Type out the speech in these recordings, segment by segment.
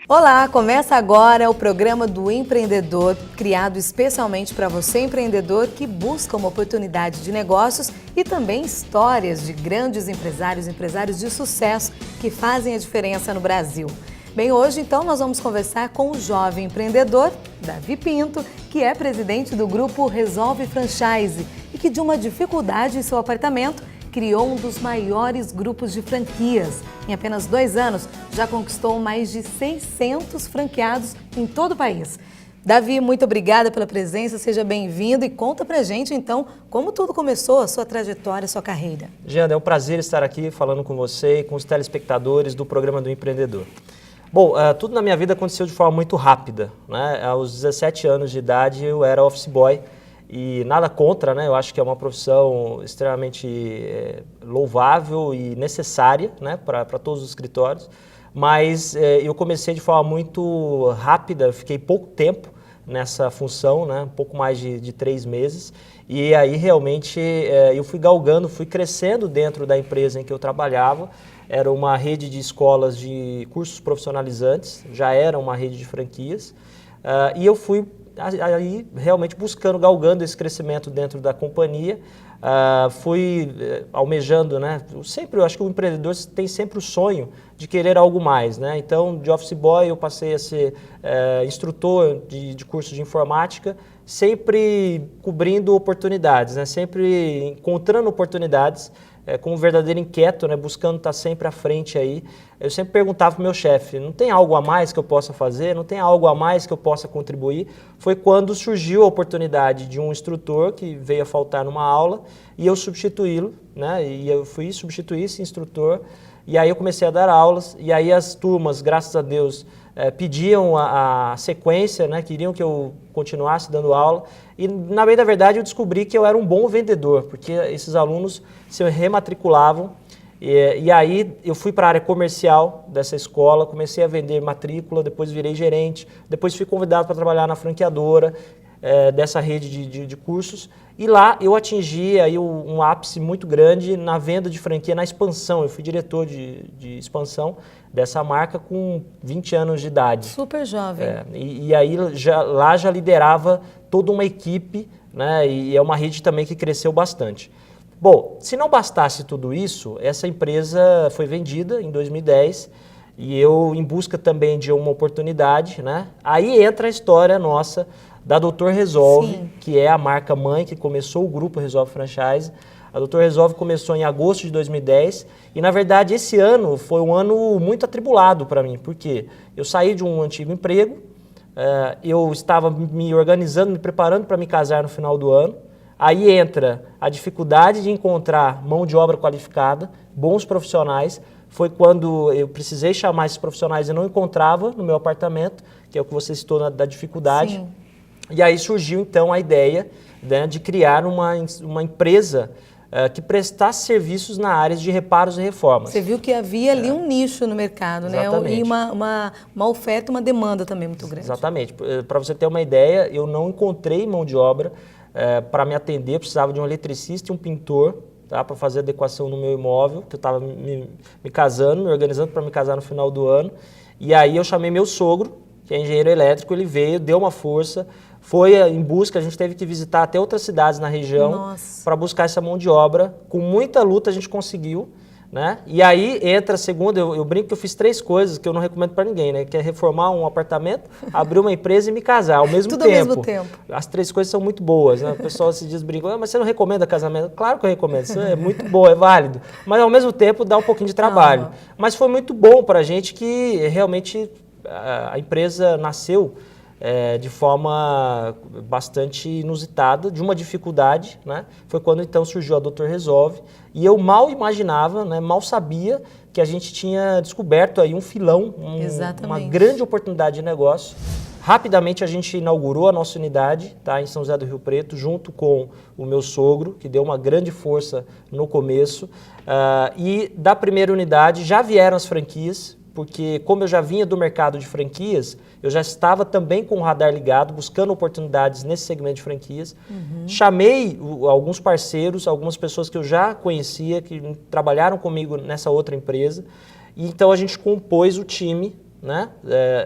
Olá, começa agora o programa do Empreendedor, criado especialmente para você, empreendedor, que busca uma oportunidade de negócios e também histórias de grandes empresários, empresários de sucesso que fazem a diferença no Brasil. Bem, hoje então nós vamos conversar com o jovem empreendedor, Davi Pinto, que é presidente do grupo Resolve Franchise e que de uma dificuldade em seu apartamento criou um dos maiores grupos de franquias. Em apenas 2 anos, já conquistou mais de 600 franqueados em todo o país. Davi, muito obrigada pela presença, seja bem-vindo e conta pra gente, então, como tudo começou, a sua trajetória, a sua carreira. Jeane, é um prazer estar aqui falando com você e com os telespectadores do programa do Empreendedor. Bom, tudo na minha vida aconteceu de forma muito rápida, né? Aos 17 anos de idade, eu era office boy. E nada contra, né? Eu acho que é uma profissão extremamente louvável e necessária, né? Para todos os escritórios. Mas eu comecei de forma muito rápida, fiquei pouco tempo nessa função, né? Um pouco mais de 3 meses. E aí realmente eu fui galgando, fui crescendo dentro da empresa em que eu trabalhava. Era uma rede de escolas de cursos profissionalizantes, já era uma rede de franquias. E eu fui aí realmente buscando, galgando esse crescimento dentro da companhia, fui almejando, né? Eu acho que o empreendedor tem sempre o sonho de querer algo mais, né? Então, de office boy eu passei a ser instrutor de curso de informática, sempre cobrindo oportunidades, né? Sempre encontrando oportunidades, como um verdadeiro inquieto, né? Buscando estar sempre à frente aí. Eu sempre perguntava para o meu chefe, não tem algo a mais que eu possa fazer? Não tem algo a mais que eu possa contribuir? Foi quando surgiu a oportunidade de um instrutor que veio a faltar numa aula e eu substituí-lo, né? E eu fui substituir esse instrutor e aí eu comecei a dar aulas e aí as turmas, graças a Deus, pediam a sequência, né? Queriam que eu continuasse dando aula e na bem da verdade eu descobri que eu era um bom vendedor, porque esses alunos se rematriculavam e aí eu fui para a área comercial dessa escola, comecei a vender matrícula, depois virei gerente, depois fui convidado para trabalhar na franqueadora dessa rede de cursos e lá eu atingi aí um ápice muito grande na venda de franquia, na expansão. Eu fui diretor de expansão dessa marca com 20 anos de idade. Super jovem. E aí lá já liderava toda uma equipe, né? E é uma rede também que cresceu bastante. Bom, se não bastasse tudo isso, essa empresa foi vendida em 2010 e eu, em busca também de uma oportunidade, né? Aí entra a história nossa da Doutor Resolve, sim, que é a marca mãe que começou o grupo Resolve Franchise. A Doutor Resolve começou em agosto de 2010 e, na verdade, esse ano foi um ano muito atribulado para mim, porque eu saí de um antigo emprego, eu estava me organizando, me preparando para me casar no final do ano. Aí entra a dificuldade de encontrar mão de obra qualificada, bons profissionais. Foi quando eu precisei chamar esses profissionais e não encontrava no meu apartamento, que é o que você citou da dificuldade. Sim. E aí surgiu então a ideia, né, de criar uma empresa que prestasse serviços na área de reparos e reformas. Você viu que havia ali um nicho no mercado, exatamente, né? E uma oferta, uma demanda também muito grande. Exatamente. Para você ter uma ideia, eu não encontrei mão de obra para me atender, eu precisava de um eletricista e um pintor, tá, para fazer adequação no meu imóvel, que eu estava me casando, me organizando para me casar no final do ano. E aí eu chamei meu sogro, que é engenheiro elétrico, ele veio, deu uma força, foi em busca, a gente teve que visitar até outras cidades na região para buscar essa mão de obra. Com muita luta a gente conseguiu, né? E aí entra a segunda, eu brinco que eu fiz 3 coisas que eu não recomendo para ninguém, né? Que é reformar um apartamento, abrir uma empresa e me casar ao mesmo tempo. Tudo ao mesmo tempo. As 3 coisas são muito boas, né? O pessoal se diz, brinca, mas você não recomenda casamento? Claro que eu recomendo, isso é muito bom, é válido. Mas ao mesmo tempo dá um pouquinho de trabalho. Mas foi muito bom para a gente que realmente a empresa nasceu de forma bastante inusitada, de uma dificuldade, né? Foi quando então surgiu a Doutor Resolve e eu mal imaginava, né, mal sabia que a gente tinha descoberto aí um filão, uma grande oportunidade de negócio. Rapidamente a gente inaugurou a nossa unidade, tá, em São José do Rio Preto, junto com o meu sogro, que deu uma grande força no começo. E da primeira unidade já vieram as franquias, porque como eu já vinha do mercado de franquias, eu já estava também com o radar ligado, buscando oportunidades nesse segmento de franquias. Chamei alguns parceiros, algumas pessoas que eu já conhecia, que trabalharam comigo nessa outra empresa. E então a gente compôs o time, né?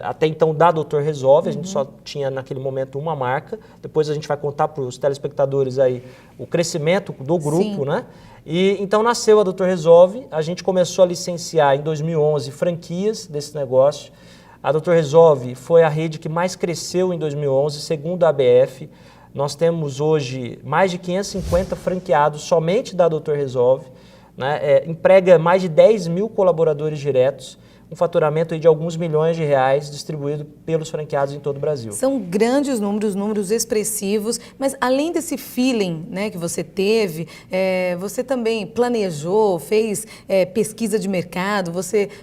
Até então da Doutor Resolve, a gente só tinha naquele momento uma marca. Depois a gente vai contar para os telespectadores aí o crescimento do grupo, né? E então nasceu a Doutor Resolve, a gente começou a licenciar em 2011 franquias desse negócio. A Doutor Resolve foi a rede que mais cresceu em 2011, segundo a ABF. Nós temos hoje mais de 550 franqueados somente da Doutor Resolve, né? Emprega mais de 10 mil colaboradores diretos, um faturamento aí de alguns milhões de reais distribuído pelos franqueados em todo o Brasil. São grandes números, números expressivos, mas além desse feeling, né, que você teve, você também planejou, fez pesquisa de mercado,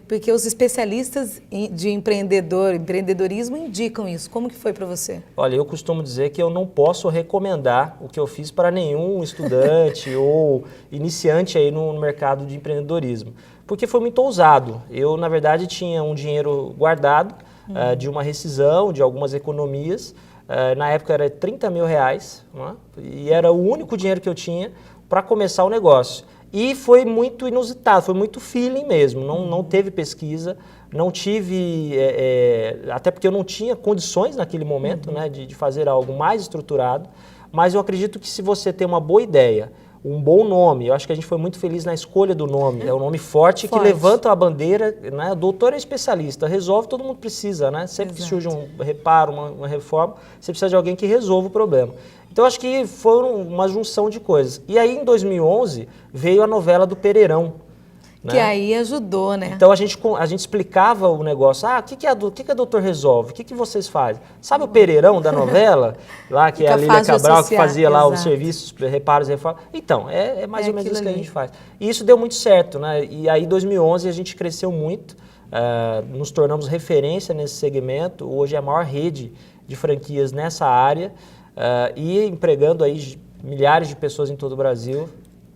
porque os especialistas de empreendedorismo indicam isso. Como que foi para você? Olha, eu costumo dizer que eu não posso recomendar o que eu fiz para nenhum estudante ou iniciante aí no mercado de empreendedorismo. Porque foi muito ousado. Eu, na verdade, tinha um dinheiro guardado de uma rescisão, de algumas economias. Na época era 30 mil reais, né? E era o único dinheiro que eu tinha para começar o negócio. E foi muito inusitado, foi muito feeling mesmo. Não teve pesquisa, não tive... até porque eu não tinha condições naquele momento, né, de fazer algo mais estruturado. Mas eu acredito que se você tem uma boa ideia, um bom nome, eu acho que a gente foi muito feliz na escolha do nome, é um nome forte que levanta a bandeira, né? O doutor é especialista, resolve, todo mundo precisa, né? Sempre que surge um reparo, uma reforma, você precisa de alguém que resolva o problema. Então acho que foi uma junção de coisas. E aí em 2011 veio a novela do Pereirão. Que aí ajudou, né? Então a gente explicava o negócio. O que a Doutor Resolve? O que vocês fazem? Sabe o Pereirão da novela? Lá que é a Lília Cabral que fazia lá os serviços, reparos e reformas. Então, é mais ou menos isso que a gente faz. E isso deu muito certo, né? E aí em 2011 a gente cresceu muito, nos tornamos referência nesse segmento. Hoje é a maior rede de franquias nessa área e empregando aí milhares de pessoas em todo o Brasil.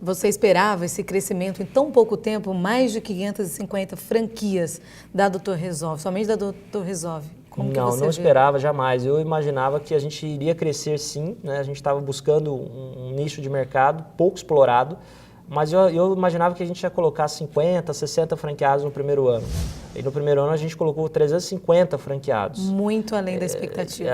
Você esperava esse crescimento em tão pouco tempo, mais de 550 franquias da Doutor Resolve, somente da Doutor Resolve? Não esperava jamais. Eu imaginava que a gente iria crescer sim, né? A gente estava buscando um nicho de mercado pouco explorado, mas eu imaginava que a gente ia colocar 50, 60 franqueados no primeiro ano. E no primeiro ano a gente colocou 350 franqueados. Muito além da expectativa.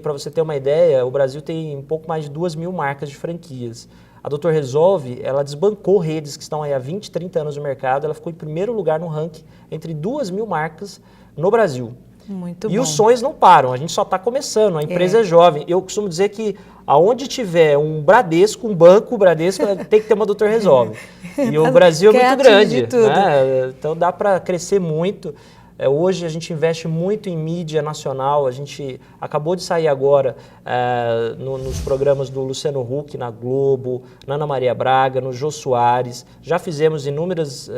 Para você ter uma ideia, o Brasil tem um pouco mais de 2 mil marcas de franquias. A Doutor Resolve, ela desbancou redes que estão aí há 20, 30 anos no mercado, ela ficou em primeiro lugar no ranking entre 2 mil marcas no Brasil. Muito bom. E os sonhos não param, a gente só está começando, a empresa é jovem. Eu costumo dizer que aonde tiver um Bradesco, um banco Bradesco, tem que ter uma Doutor Resolve. E o Brasil é muito grande, né? Então dá para crescer muito. Hoje a gente investe muito em mídia nacional, a gente acabou de sair agora nos programas do Luciano Huck na Globo, na Ana Maria Braga, no Jô Soares, já fizemos inúmeras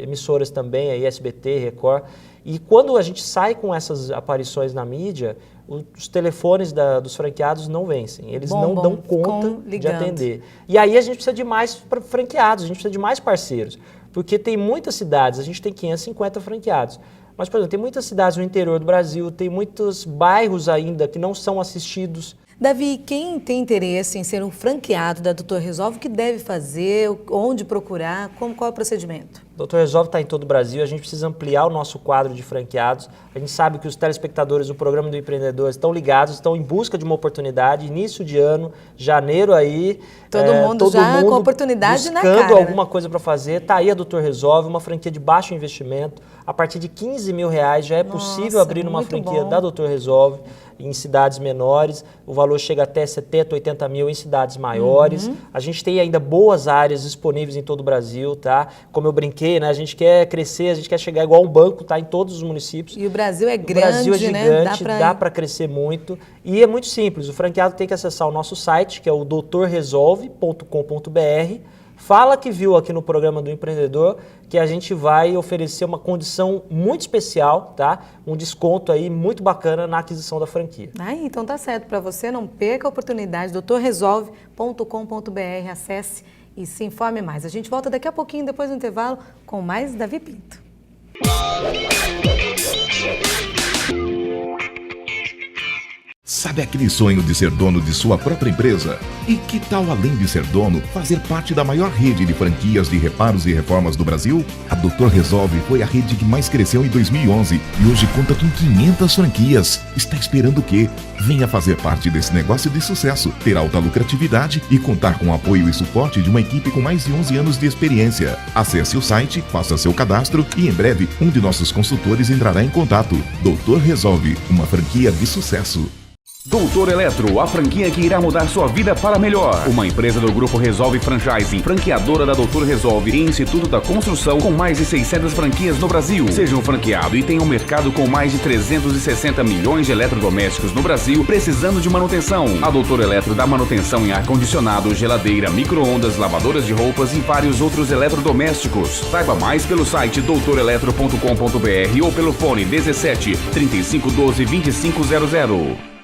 emissoras também, a SBT, Record, e quando a gente sai com essas aparições na mídia, os telefones dos franqueados não vencem, eles não dão conta de atender. E aí a gente precisa de mais franqueados, a gente precisa de mais parceiros. Porque tem muitas cidades, a gente tem 550 franqueados, mas, por exemplo, tem muitas cidades no interior do Brasil, tem muitos bairros ainda que não são assistidos. Davi, quem tem interesse em ser um franqueado da Doutor Resolve, o que deve fazer, onde procurar, qual é o procedimento? Doutor Resolve está em todo o Brasil, a gente precisa ampliar o nosso quadro de franqueados. A gente sabe que os telespectadores do programa do empreendedor estão ligados, estão em busca de uma oportunidade, início de ano, janeiro aí. Todo mundo com a oportunidade na cara. Buscando alguma coisa para fazer, está aí a Doutor Resolve, uma franquia de baixo investimento. A partir de 15 mil reais já é possível abrir uma franquia da Doutor Resolve em cidades menores. O valor chega até 70, 80 mil em cidades maiores. A gente tem ainda boas áreas disponíveis em todo o Brasil, tá? Como eu brinquei, né? A gente quer crescer, a gente quer chegar igual um banco, tá? Em todos os municípios. E o Brasil é grande, o Brasil é gigante, né? dá para crescer muito. E é muito simples, o franqueado tem que acessar o nosso site, que é o doutorresolve.com.br. Fala que viu aqui no programa do empreendedor que a gente vai oferecer uma condição muito especial, tá? Um desconto aí muito bacana na aquisição da franquia. Então tá certo, para você não perca a oportunidade, doutorresolve.com.br, acesse e se informe mais. A gente volta daqui a pouquinho, depois do intervalo, com mais Davi Pinto. Sabe aquele sonho de ser dono de sua própria empresa? E que tal, além de ser dono, fazer parte da maior rede de franquias de reparos e reformas do Brasil? A Doutor Resolve foi a rede que mais cresceu em 2011 e hoje conta com 500 franquias. Está esperando o quê? Venha fazer parte desse negócio de sucesso, ter alta lucratividade e contar com o apoio e suporte de uma equipe com mais de 11 anos de experiência. Acesse o site, faça seu cadastro e em breve um de nossos consultores entrará em contato. Doutor Resolve, uma franquia de sucesso. Doutor Eletro, a franquia que irá mudar sua vida para melhor. Uma empresa do Grupo Resolve Franchising, franqueadora da Doutor Resolve e Instituto da Construção, com mais de 600 franquias no Brasil. Seja um franqueado e tenha um mercado com mais de 360 milhões de eletrodomésticos no Brasil, precisando de manutenção. A Doutor Eletro dá manutenção em ar-condicionado, geladeira, micro-ondas, lavadoras de roupas e vários outros eletrodomésticos. Saiba mais pelo site doutoreletro.com.br ou pelo fone 17 3512 2500.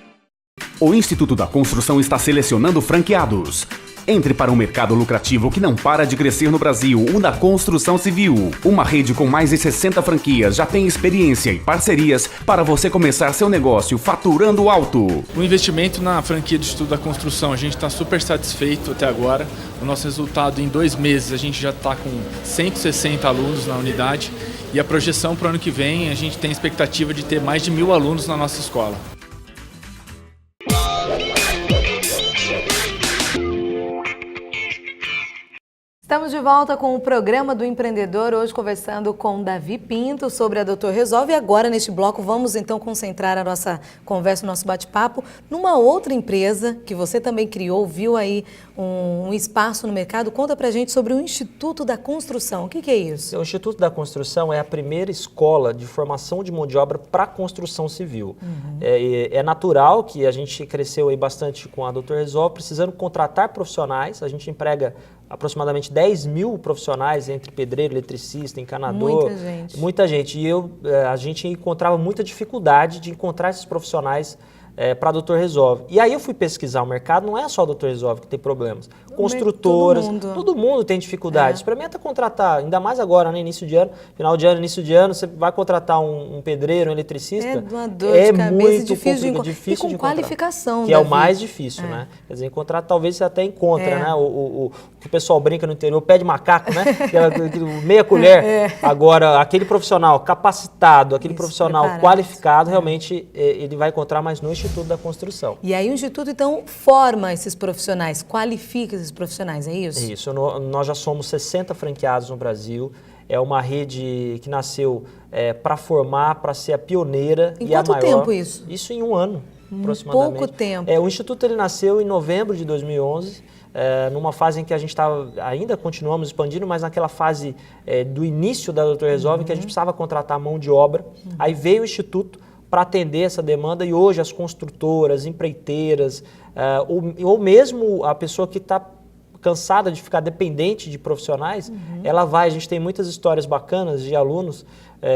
O Instituto da Construção está selecionando franqueados. Entre para um mercado lucrativo que não para de crescer no Brasil, o da construção civil. Uma rede com mais de 60 franquias já tem experiência e parcerias para você começar seu negócio faturando alto. O investimento na franquia de Instituto da Construção, a gente está super satisfeito até agora. O nosso resultado em 2 meses, a gente já está com 160 alunos na unidade. E a projeção para o ano que vem, a gente tem a expectativa de ter mais de 1.000 alunos na nossa escola. Estamos de volta com o programa do empreendedor, hoje conversando com Davi Pinto sobre a Doutor Resolve. E agora, neste bloco, vamos então concentrar a nossa conversa, o nosso bate-papo, numa outra empresa que você também criou, viu aí um espaço no mercado. Conta pra gente sobre o Instituto da Construção. O que é isso? O Instituto da Construção é a primeira escola de formação de mão de obra para construção civil. É natural que a gente cresceu aí bastante com a Doutor Resolve, precisando contratar profissionais. A gente emprega aproximadamente 10 mil profissionais, entre pedreiro, eletricista, encanador. Muita gente. E a gente encontrava muita dificuldade de encontrar esses profissionais para a Doutor Resolve. E aí eu fui pesquisar o mercado, não é só a Doutor Resolve que tem problemas. Construtoras, todo mundo tem dificuldades. Experimenta contratar, ainda mais agora, né, início de ano, final de ano, início de ano, você vai contratar um pedreiro, um eletricista. É uma dor de cabeça, muito difícil difícil e com de encontrar. qualificação. Que é o mais difícil, né? Quer dizer, encontrar talvez você até encontra, né? O que o pessoal brinca no interior, pé de macaco, né? Meia colher. Agora, aquele profissional capacitado, aquele profissional qualificado, realmente ele vai encontrar mais no Instituto da Construção. E aí o Instituto, então, forma esses profissionais, qualifica esses profissionais, é isso? É isso. Nós já somos 60 franqueados no Brasil. É uma rede que nasceu para formar, para ser a pioneira e a maior. Em quanto tempo isso? Isso em 1 ano, aproximadamente. Pouco tempo. O Instituto ele nasceu em novembro de 2011, numa fase em que a gente estava, ainda continuamos expandindo, mas naquela fase do início da Doutor Resolve, que a gente precisava contratar mão de obra. Aí veio o Instituto para atender essa demanda e hoje as construtoras, empreiteiras, ou mesmo a pessoa que está cansada de ficar dependente de profissionais, ela vai. A gente tem muitas histórias bacanas de alunos,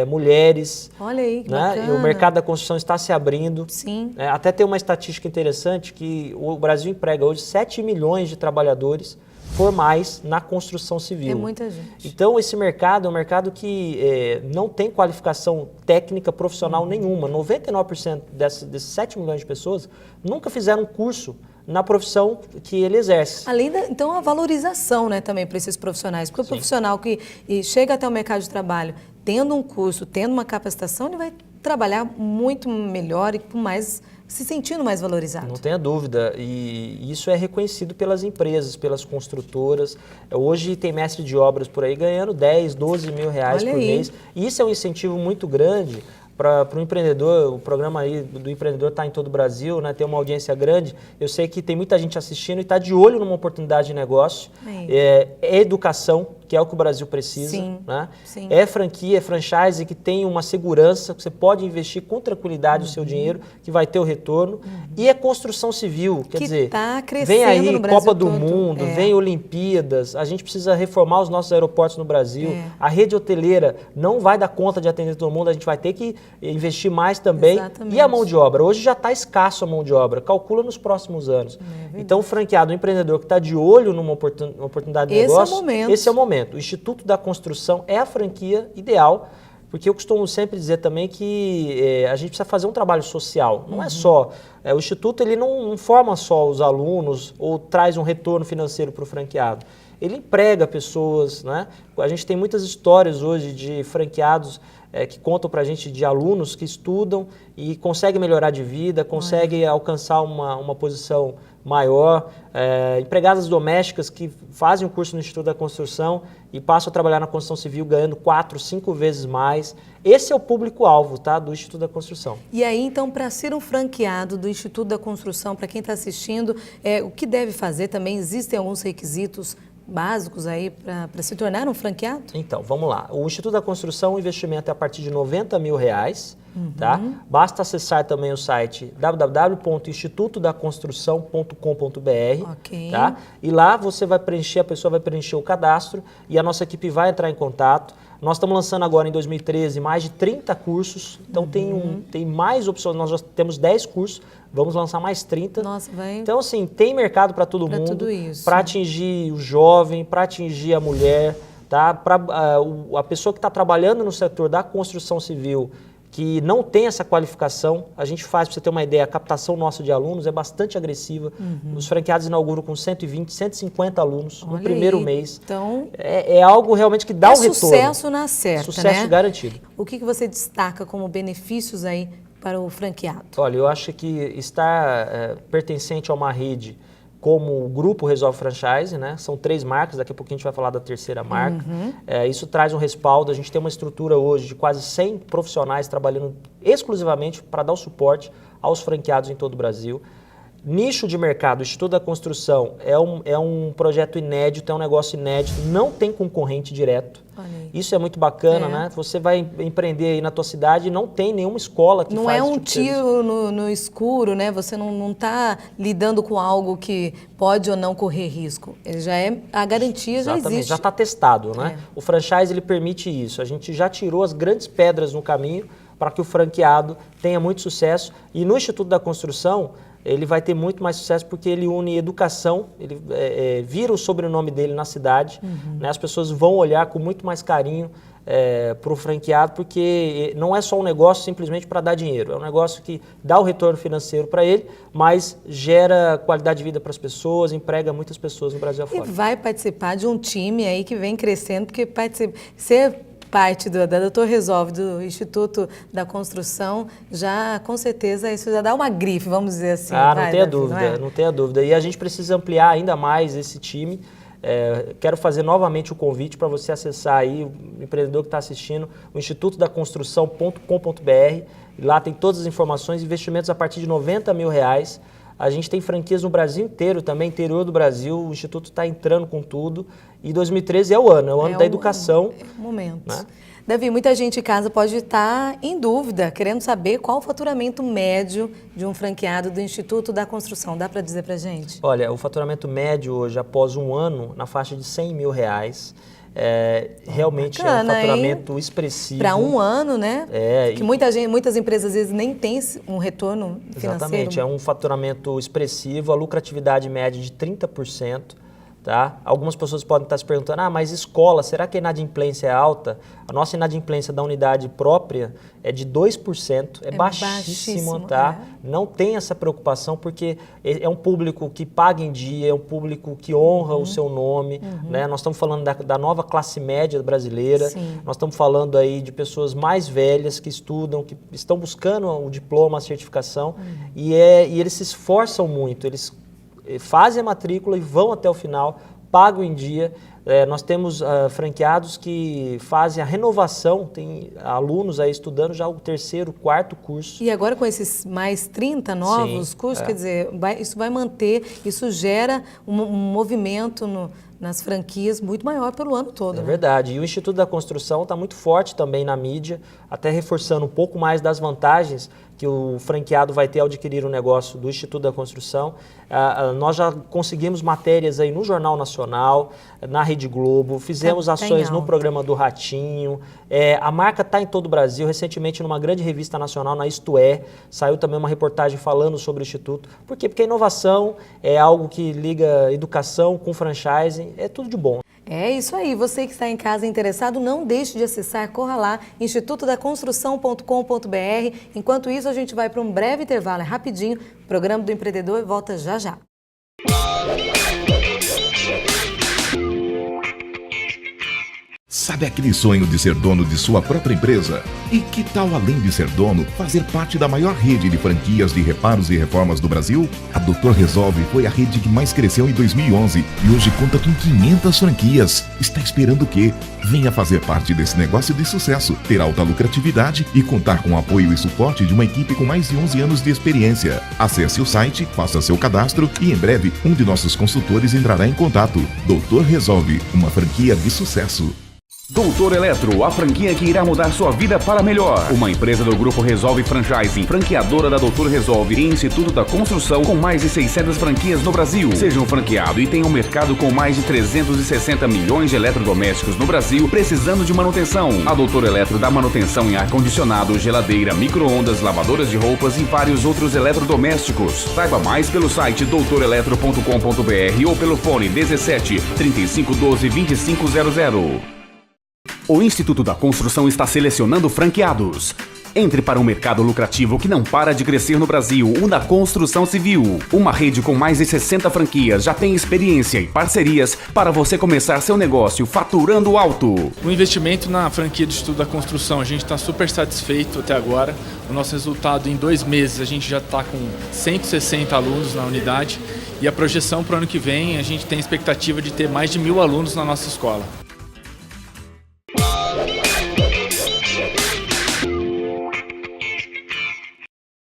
mulheres. Olha aí, que né? bacana. E o mercado da construção está se abrindo. Sim. Até tem uma estatística interessante que o Brasil emprega hoje 7 milhões de trabalhadores formais na construção civil. É muita gente. Então, esse mercado é um mercado que não tem qualificação técnica profissional nenhuma. 99% desses 7 milhões de pessoas nunca fizeram um curso na profissão que ele exerce. Além da, então, a valorização, né, também para esses profissionais. Porque o profissional que chega até o mercado de trabalho tendo um curso, tendo uma capacitação, ele vai trabalhar muito melhor e com mais, se sentindo mais valorizado. Não tenha dúvida. E isso é reconhecido pelas empresas, pelas construtoras. Hoje tem mestre de obras por aí ganhando 10, 12 mil reais por mês. E isso é um incentivo muito grande para o empreendedor. O programa aí do empreendedor está em todo o Brasil, né? Tem uma audiência grande. Eu sei que tem muita gente assistindo e está de olho numa oportunidade de negócio. É educação, que é o que o Brasil precisa. Sim, né? sim. É franquia, é franchise que tem uma segurança, que você pode investir com tranquilidade o seu dinheiro, que vai ter o retorno. E é construção civil, quer dizer, tá crescendo vem aí no Brasil Copa do todo. Mundo, vem Olimpíadas, a gente precisa reformar os nossos aeroportos no Brasil. A rede hoteleira não vai dar conta de atender todo mundo, a gente vai ter que investir mais também. Exatamente. E a mão de obra? Hoje já está escasso a mão de obra, calcula nos próximos anos. Então, o franqueado, o empreendedor que está de olho numa oportunidade de negócio, é o momento. esse é o momento. O Instituto da Construção é a franquia ideal, Porque eu costumo sempre dizer também que a gente precisa fazer um trabalho social. Não é só... o Instituto ele não forma só os alunos ou traz um retorno financeiro para o franqueado. Ele emprega pessoas, né? A gente tem muitas histórias hoje de franqueados que contam para a gente de alunos que estudam e conseguem melhorar de vida, conseguem alcançar uma posição maior, empregadas domésticas que fazem o curso no Instituto da Construção e passam a trabalhar na construção civil ganhando 4, 5 vezes mais. Esse é o público-alvo, tá, do Instituto da Construção. E aí, então, para ser um franqueado do Instituto da Construção, para quem está assistindo, o que deve fazer também? Existem alguns requisitos básicos aí para se tornar um franqueado? Então, vamos lá. O Instituto da Construção, o investimento é a partir de R$90 mil, tá? Basta acessar também o site www.institutodaconstrução.com.br, tá? E lá a pessoa vai preencher o cadastro e a nossa equipe vai entrar em contato. Nós estamos lançando agora em 2013 mais de 30 cursos, então tem mais opções, nós já temos 10 cursos, vamos lançar mais 30. Nossa, vai... Então assim, tem mercado para todo mundo, para atingir o jovem, para atingir a mulher, tá? Para a pessoa que está trabalhando no setor da construção civil, que não tem essa qualificação, a gente faz, para você ter uma ideia, a captação nossa de alunos é bastante agressiva. Os franqueados inauguram com 120, 150 alunos no primeiro mês. Então, é algo realmente que dá um retorno. Sucesso na certa, sucesso garantido. O que você destaca como benefícios aí para o franqueado? Olha, eu acho que estar pertencente a uma rede como o Grupo Resolve Franchise, né? São 3 marcas, daqui a pouquinho a gente vai falar da terceira marca. Isso traz um respaldo, a gente tem uma estrutura hoje de quase 100 profissionais trabalhando exclusivamente para dar o suporte aos franqueados em todo o Brasil. Nicho de mercado, o Instituto da Construção é um projeto inédito, é um negócio inédito, não tem concorrente direto. Isso é muito bacana, né? Você vai empreender aí na tua cidade e não tem nenhuma escola que faz Não é um tiro no escuro, né? Você não está lidando com algo que pode ou não correr risco. Já a garantia já existe. Já está testado, né? O franchise ele permite isso. A gente já tirou as grandes pedras no caminho para que o franqueado tenha muito sucesso. E no Instituto da Construção, ele vai ter muito mais sucesso porque ele une educação, ele vira o sobrenome dele na cidade, né? As pessoas vão olhar com muito mais carinho para o franqueado, porque não é só um negócio simplesmente para dar dinheiro, é um negócio que dá o retorno financeiro para ele, mas gera qualidade de vida para as pessoas, emprega muitas pessoas no Brasil afora. E vai participar de um time aí que vem crescendo, porque ser parte da Doutor Resolve, do Instituto da Construção, já com certeza isso já dá uma grife, vamos dizer assim. Não tenha dúvida, não tenha dúvida. E a gente precisa ampliar ainda mais esse time. Quero fazer novamente o convite para você acessar aí, o empreendedor que está assistindo, o institutodaconstrução.com.br. Lá tem todas as informações, investimentos a partir de R$90 mil. A gente tem franquias no Brasil inteiro também, interior do Brasil, o Instituto está entrando com tudo. E 2013 é o ano da educação. É o momento. Né? Davi, muita gente em casa pode estar em dúvida, querendo saber qual o faturamento médio de um franqueado do Instituto da Construção. Dá para dizer para a gente? Olha, o faturamento médio hoje, após um ano, na faixa de R$100 mil. Realmente bacana, é um faturamento expressivo. Para um ano, né? Que muitas empresas às vezes nem têm um retorno financeiro. Exatamente, é um faturamento expressivo, a lucratividade média de 30%. Tá? Algumas pessoas podem estar se perguntando, mas escola, será que a inadimplência é alta? A nossa inadimplência da unidade própria é de 2%, é baixíssimo, tá? Não tem essa preocupação, porque é um público que paga em dia, é um público que honra o seu nome, né? Nós estamos falando da nova classe média brasileira, nós estamos falando aí de pessoas mais velhas que estudam, que estão buscando o diploma, a certificação, e eles se esforçam muito, eles fazem a matrícula e vão até o final, pagam em dia. Nós temos franqueados que fazem a renovação, tem alunos aí estudando já o 3º, 4º curso. E agora com esses mais 30 novos cursos, quer dizer, isso vai manter, isso gera um movimento nas franquias muito maior pelo ano todo. É verdade. E o Instituto da Construção está muito forte também na mídia, até reforçando um pouco mais das vantagens que o franqueado vai ter ao adquirir o negócio do Instituto da Construção. Nós já conseguimos matérias aí no Jornal Nacional, na Rede Globo, fizemos ações no programa do Ratinho. A marca está em todo o Brasil. Recentemente, numa grande revista nacional, na Isto É, saiu também uma reportagem falando sobre o Instituto. Por quê? Porque a inovação é algo que liga educação com franchising, é tudo de bom. É isso aí, você que está em casa interessado, não deixe de acessar, corra lá, institutodaconstrução.com.br. Enquanto isso, a gente vai para um breve intervalo, é rapidinho, o programa do empreendedor volta já já. Sabe aquele sonho de ser dono de sua própria empresa? E que tal, além de ser dono, fazer parte da maior rede de franquias de reparos e reformas do Brasil? A Doutor Resolve foi a rede que mais cresceu em 2011 e hoje conta com 500 franquias. Está esperando o quê? Venha fazer parte desse negócio de sucesso, ter alta lucratividade e contar com o apoio e suporte de uma equipe com mais de 11 anos de experiência. Acesse o site, faça seu cadastro e em breve um de nossos consultores entrará em contato. Doutor Resolve, uma franquia de sucesso. Doutor Eletro, a franquia que irá mudar sua vida para melhor. Uma empresa do Grupo Resolve Franchising, franqueadora da Doutor Resolve e Instituto da Construção, com mais de 600 franquias no Brasil. Seja um franqueado e tenha um mercado com mais de 360 milhões de eletrodomésticos no Brasil, precisando de manutenção. A Doutor Eletro dá manutenção em ar-condicionado, geladeira, micro-ondas, lavadoras de roupas e vários outros eletrodomésticos. Saiba mais pelo site doutoreletro.com.br ou pelo fone 17 3512 2500. O Instituto da Construção está selecionando franqueados. Entre para um mercado lucrativo que não para de crescer no Brasil, o da construção civil. Uma rede com mais de 60 franquias já tem experiência e parcerias para você começar seu negócio faturando alto. O investimento na franquia do Instituto da Construção, a gente está super satisfeito até agora. O nosso resultado em 2 meses, a gente já está com 160 alunos na unidade. E a projeção para o ano que vem, a gente tem a expectativa de ter mais de 1.000 alunos na nossa escola.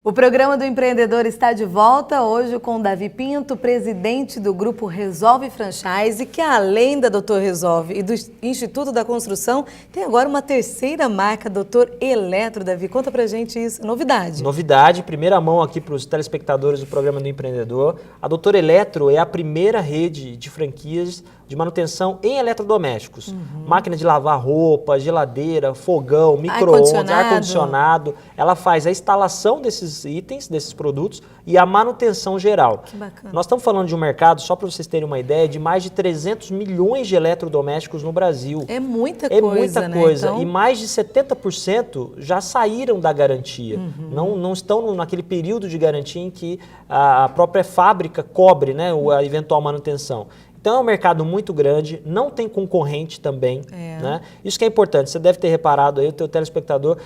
O programa do empreendedor está de volta hoje com o Davi Pinto, presidente do Grupo Resolve Franchise, que além da Doutor Resolve e do Instituto da Construção, tem agora uma terceira marca, Doutor Eletro. Davi, conta pra gente isso, novidade. Novidade, primeira mão aqui para os telespectadores do programa do empreendedor. A Doutor Eletro é a primeira rede de franquias de manutenção em eletrodomésticos. Máquina de lavar roupa, geladeira, fogão, micro-ondas, ar-condicionado. Ela faz a instalação desses itens, desses produtos e a manutenção geral. Que bacana. Nós estamos falando de um mercado, só para vocês terem uma ideia, de mais de 300 milhões de eletrodomésticos no Brasil. É muita coisa, É muita né? coisa. Então... E mais de 70% já saíram da garantia. Não estão naquele período de garantia em que a própria fábrica cobre, né, a eventual manutenção. Então é um mercado muito grande, não tem concorrente também, né? Isso que é importante, você deve ter reparado aí, o teu telespectador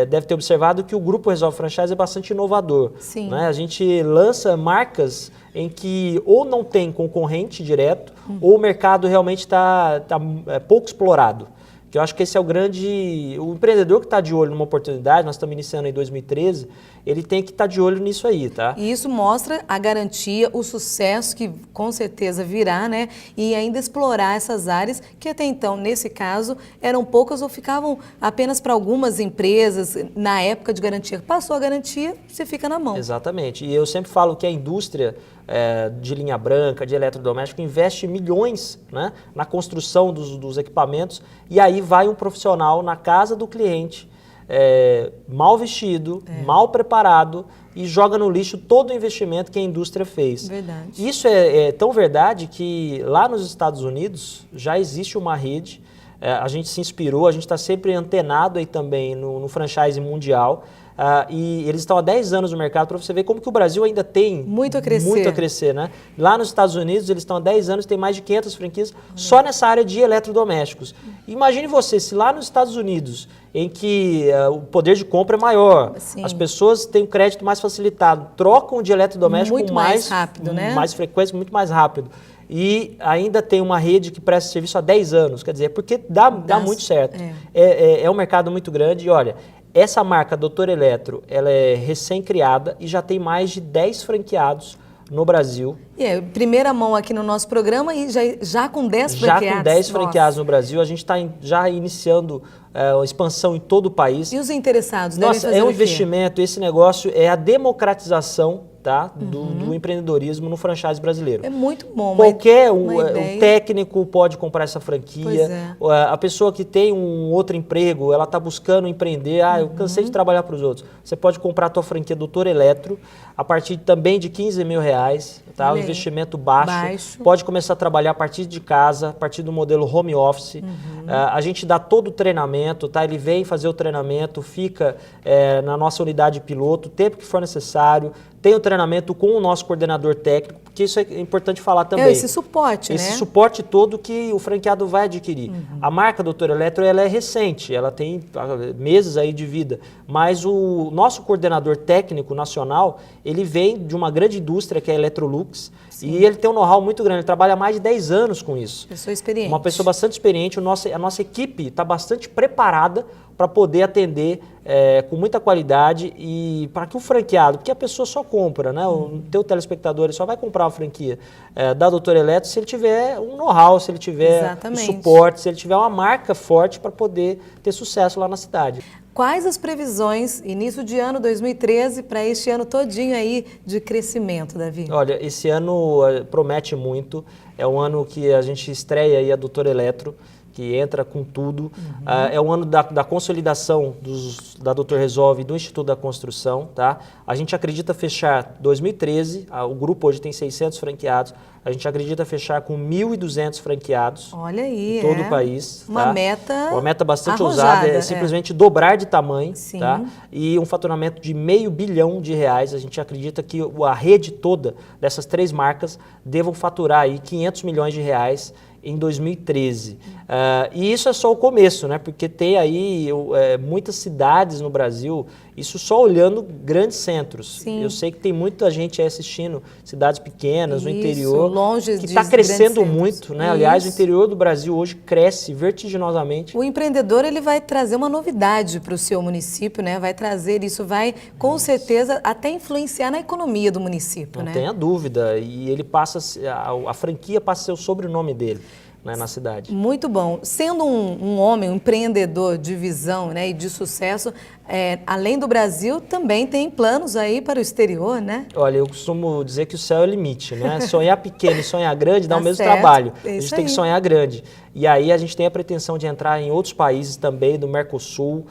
deve ter observado que o Grupo Resolve Franchise é bastante inovador. Sim. Né? A gente lança marcas em que ou não tem concorrente direto, ou o mercado realmente está pouco explorado. Que eu acho que esse é o grande... O empreendedor que está de olho numa oportunidade, nós estamos iniciando em 2013, ele tem que estar de olho nisso aí, tá? E isso mostra a garantia, o sucesso que com certeza virá, né? E ainda explorar essas áreas que até então, nesse caso, eram poucas ou ficavam apenas para algumas empresas na época de garantia. Passou a garantia, você fica na mão. Exatamente. E eu sempre falo que a indústria de linha branca, de eletrodoméstico, investe milhões, né, na construção dos equipamentos e aí vai um profissional na casa do cliente, mal vestido, mal preparado e joga no lixo todo o investimento que a indústria fez. Verdade. Isso é tão verdade que lá nos Estados Unidos já existe uma rede, a gente se inspirou, a gente está sempre antenado aí também no franchise mundial. E eles estão há 10 anos no mercado para você ver como que o Brasil ainda tem muito a crescer, né? Lá nos Estados Unidos eles estão há 10 anos, tem mais de 500 franquias só nessa área de eletrodomésticos. Imagine você, se lá nos Estados Unidos, em que o poder de compra é maior, as pessoas têm um crédito mais facilitado, trocam de eletrodoméstico muito mais rápido, né? Mais frequência, muito mais rápido. E ainda tem uma rede que presta serviço há 10 anos, quer dizer, porque dá muito certo. É um mercado muito grande e olha, essa marca Doutor Eletro, ela é recém-criada e já tem mais de 10 franqueados no Brasil. Primeira mão aqui no nosso programa e já com 10 franqueados. Já com 10 franqueados no Brasil, a gente está já iniciando a expansão em todo o país. E os interessados? Nossa, é um investimento, esse negócio é a democratização tá, do empreendedorismo no franchise brasileiro. É muito bom. Qualquer uma o ideia. técnico pode comprar essa franquia. Pois é. A pessoa que tem um outro emprego, ela está buscando empreender. Eu cansei de trabalhar para os outros. Você pode comprar a tua franquia Doutor Eletro a partir também de R$15 mil, tá? Um investimento baixo. Pode começar a trabalhar a partir de casa, a partir do modelo home office. A gente dá todo o treinamento, tá? Ele vem fazer o treinamento, fica na nossa unidade piloto, o tempo que for necessário. Tem o treinamento com o nosso coordenador técnico, porque isso é importante falar também. Esse suporte, Esse né? suporte todo que o franqueado vai adquirir. A marca Doutor Eletro, ela é recente, ela tem meses aí de vida, mas o nosso coordenador técnico nacional, ele vem de uma grande indústria que é a Electrolux, e ele tem um know-how muito grande, ele trabalha há mais de 10 anos com isso. Pessoa experiente. Uma pessoa bastante experiente, a nossa equipe está bastante preparada para poder atender com muita qualidade e para que o franqueado, porque a pessoa só compra, né? O teu telespectador ele só vai comprar uma franquia da Doutor Eletro se ele tiver um know-how, se ele tiver suporte, se ele tiver uma marca forte para poder ter sucesso lá na cidade. Quais as previsões, início de ano 2013, para este ano todinho aí de crescimento, Davi? Olha, esse ano promete muito, é um ano que a gente estreia aí a Doutor Eletro, que entra com tudo. É um ano da consolidação da Doutor Resolve e do Instituto da Construção, tá? A gente acredita fechar 2013, o grupo hoje tem 600 franqueados, a gente acredita fechar com 1.200 franqueados. Olha aí, em todo o país. Uma meta bastante arrojada, ousada, simplesmente dobrar de tamanho, Sim. tá? E um faturamento de R$500 milhão. A gente acredita que a rede toda dessas 3 marcas devam faturar aí R$500 milhões em 2013. E isso é só o começo, né? Porque tem aí muitas cidades no Brasil, isso só olhando grandes centros. Sim. Eu sei que tem muita gente aí assistindo, cidades pequenas, no interior, longe que está crescendo muito, né? Isso. Aliás, o interior do Brasil hoje cresce vertiginosamente. O empreendedor ele vai trazer uma novidade para o seu município, né? Vai trazer isso, vai com certeza até influenciar na economia do município, Não tenha dúvida. E ele passa, a franquia passa a ser o sobrenome dele, né, na cidade. Muito bom. Sendo um homem, um empreendedor de visão, né, e de sucesso, além do Brasil, também tem planos aí para o exterior, né? Olha, eu costumo dizer que o céu é o limite, né? Sonhar pequeno e sonhar grande dá o mesmo certo. trabalho. É A gente isso tem que aí. sonhar grande. E aí a gente tem a pretensão de entrar em outros países também, do Mercosul.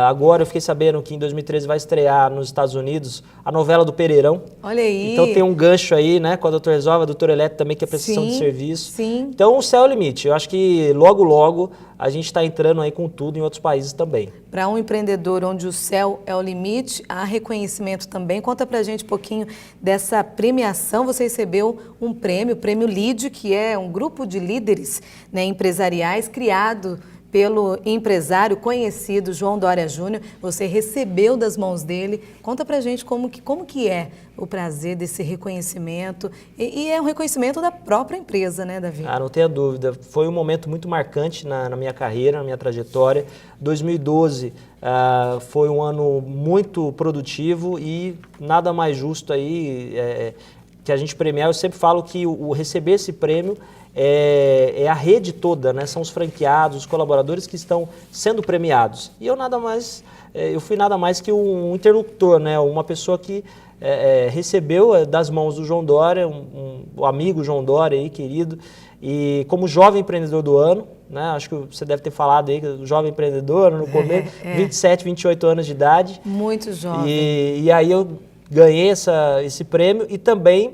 Agora eu fiquei sabendo que em 2013 vai estrear nos Estados Unidos a novela do Pereirão. Olha aí. Então tem um gancho aí, né, com a Doutor Resolve, a Doutor Eletro também, que é prestação de serviço. Sim. Então o céu é o limite. Eu acho que logo, logo a gente está entrando aí com tudo em outros países também. Para um empreendedor onde o céu é o limite, há reconhecimento também. Conta pra gente um pouquinho dessa premiação. Você recebeu um prêmio, o Prêmio LEAD, que é um grupo de líderes, né, empresariais criado pelo empresário conhecido João Dória Júnior. Você recebeu das mãos dele. Conta pra gente como que é o prazer desse reconhecimento. E é um reconhecimento da própria empresa, né, Davi? Não tenha dúvida. Foi um momento muito marcante na minha carreira, na minha trajetória. 2012 foi um ano muito produtivo e nada mais justo aí que a gente premiar. Eu sempre falo que o receber esse prêmio é a rede toda, né? São os franqueados, os colaboradores que estão sendo premiados. E eu fui nada mais que um interlocutor, né? Uma pessoa que recebeu das mãos do João Dória, o amigo João Dória aí, querido, e como jovem empreendedor do ano, né? Acho que você deve ter falado aí, jovem empreendedor no começo, 27, 28 anos de idade. Muito jovem. E aí eu ganhei esse prêmio e também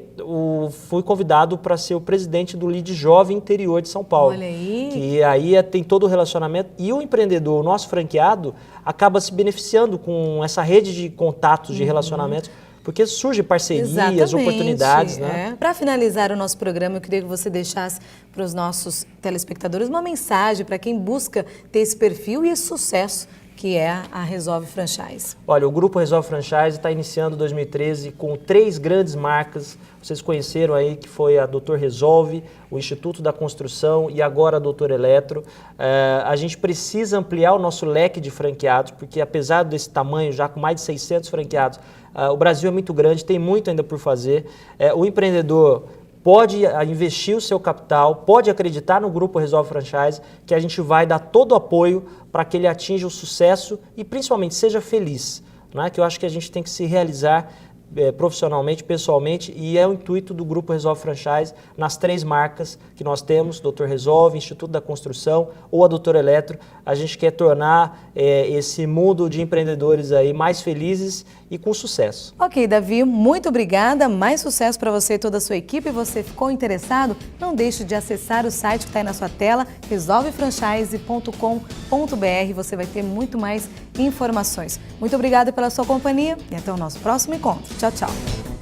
fui convidado para ser o presidente do LEAD Jovem Interior de São Paulo. Olha aí. Que aí tem todo o relacionamento e o empreendedor, o nosso franqueado, acaba se beneficiando com essa rede de contatos, de relacionamentos, porque surgem parcerias, oportunidades, né? Para finalizar o nosso programa, eu queria que você deixasse para os nossos telespectadores uma mensagem para quem busca ter esse perfil e esse sucesso que é a Resolve Franchise. Olha, o Grupo Resolve Franchise está iniciando 2013 com 3 grandes marcas. Vocês conheceram aí que foi a Doutor Resolve, o Instituto da Construção e agora a Doutor Eletro. A gente precisa ampliar o nosso leque de franqueados, porque apesar desse tamanho, já com mais de 600 franqueados, o Brasil é muito grande, tem muito ainda por fazer. O empreendedor pode investir o seu capital, pode acreditar no Grupo Resolve Franchise, que a gente vai dar todo o apoio para que ele atinja o sucesso e principalmente seja feliz, né? Que eu acho que a gente tem que se realizar profissionalmente, pessoalmente, e é o intuito do Grupo Resolve Franchise nas 3 marcas que nós temos, Dr. Resolve, Instituto da Construção ou a Doutor Eletro. A gente quer tornar esse mundo de empreendedores aí mais felizes e com sucesso. Ok, Davi, muito obrigada, mais sucesso para você e toda a sua equipe. Você ficou interessado? Não deixe de acessar o site que está aí na sua tela, resolvefranchise.com.br, você vai ter muito mais informações. Muito obrigada pela sua companhia e até o nosso próximo encontro. Tchau, tchau.